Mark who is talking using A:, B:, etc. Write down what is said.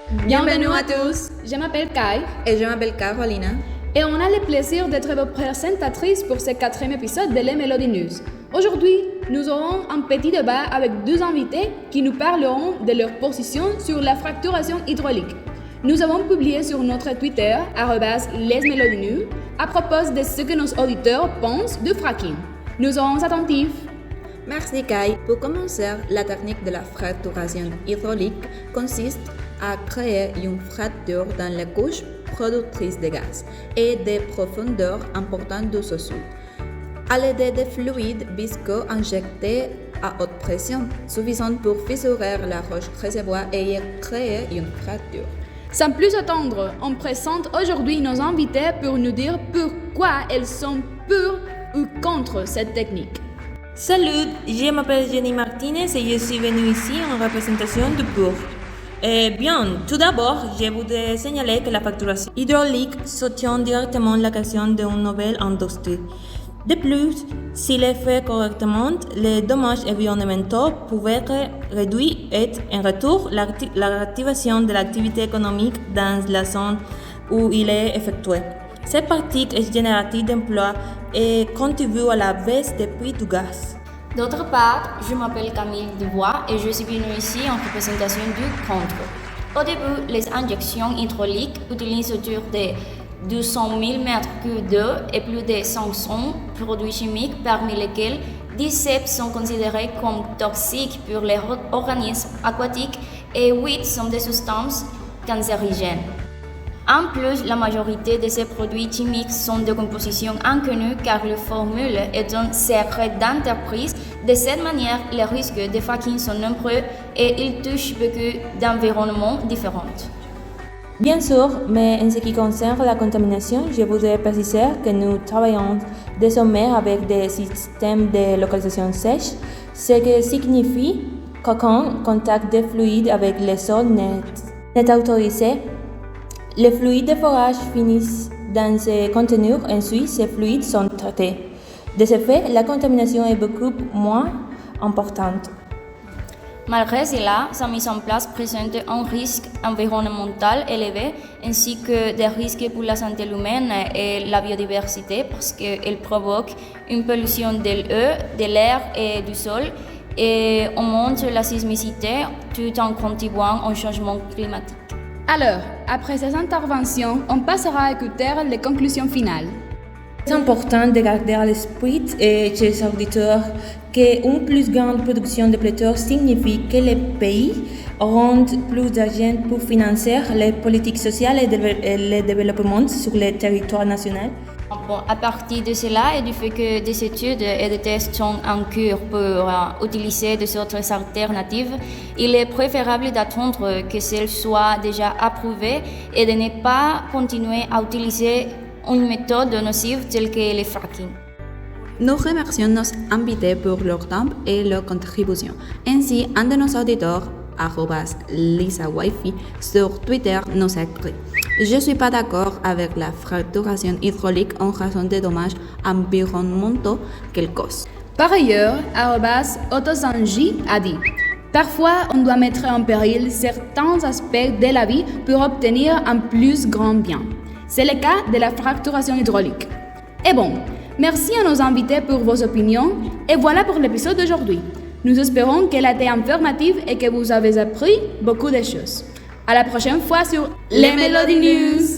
A: Bienvenue à tous.
B: Je m'appelle Kai
A: Et je m'appelle Carolina.
B: et on a le plaisir d'être vos présentatrices pour ce 4e épisode de Les Melody News. Aujourd'hui, nous aurons un petit débat avec deux invités qui nous parleront de leur position sur la fracturation hydraulique. Nous avons publié sur notre Twitter, @lesmelodinews, à propos de ce que nos auditeurs pensent du fracking. Nous serons attentifs.
A: Merci Kai. Pour commencer, la technique de la fracturation hydraulique consiste à créer une fracture dans les couches productrices de gaz et des profondeurs importantes du sous-sol, à l'aide de fluides visqueux injectés à haute pression, suffisant pour fissurer la roche réservoir et y créer une fracture.
B: Sans plus attendre, on présente aujourd'hui nos invités pour nous dire pourquoi elles sont pour ou contre cette technique.
C: Salut, je m'appelle Jenny Martinez et je suis venue ici en représentation du pour. Bien, tout d'abord, je voudrais signaler que la fracturation hydraulique soutient directement la création d'une nouvelle industrie. De plus, s'il est fait correctement, les dommages environnementaux peuvent être réduits et, en retour, la réactivation de l'activité économique dans la zone où il est effectué. Cette pratique est génératrice d'emplois et contribue à la baisse des prix du gaz.
D: D'autre part, je m'appelle Camille Dubois et je suis venue ici en représentation du contre. Au début, les injections hydrauliques utilisent autour de 200 000 m3 d'eau et plus de 500 produits chimiques, parmi lesquels 17 sont considérés comme toxiques pour les organismes aquatiques et 8 sont des substances cancérigènes. En plus, la majorité de ces produits chimiques sont de composition inconnue car leur formule est un secret d'entreprise. De cette manière, les risques de fracking sont nombreux et ils touchent beaucoup d'environnements différents.
C: Bien sûr, mais en ce qui concerne la contamination, je voudrais préciser que nous travaillons désormais avec des systèmes de localisation sèche, ce qui signifie qu'aucun contact de fluide avec les sols n'est autorisé. Les fluides de forage finissent dans ces conteneurs, ensuite ces fluides sont traités. De ce fait, la contamination est beaucoup moins importante.
D: Malgré cela, sa mise en place présente un risque environnemental élevé ainsi que des risques pour la santé humaine et la biodiversité parce qu'elle provoque une pollution de l'eau, de l'air et du sol et augmente la sismicité tout en contribuant au changement climatique.
B: Alors, après ces interventions, on passera à écouter les conclusions finales.
C: C'est important de garder à l'esprit chez les auditeurs qu'une plus grande production de pétrole signifie que les pays auront plus d'argent pour financer les politiques sociales et le développement sur le territoire national.
D: Bon, à partir de cela et du fait que des études et des tests sont en cours pour utiliser des autres alternatives, il est préférable d'attendre que celles soient déjà approuvées et de ne pas continuer à utiliser une méthode nocive telle que le fracking.
A: Nous remercions nos invités pour leur temps et leur contribution. Ainsi, un de nos auditeurs, @LisaWifi, sur Twitter, nous écrit: Je ne suis pas d'accord avec la fracturation hydraulique en raison des dommages environnementaux qu'elle cause.
B: Par ailleurs, @Otosanji a dit: Parfois, on doit mettre en péril certains aspects de la vie pour obtenir un plus grand bien. C'est le cas de la fracturation hydraulique. Et bon, merci à nos invités pour vos opinions et voilà pour l'épisode d'aujourd'hui. Nous espérons qu'elle a été informative et que vous avez appris beaucoup de choses. À la prochaine fois sur Les Melody News.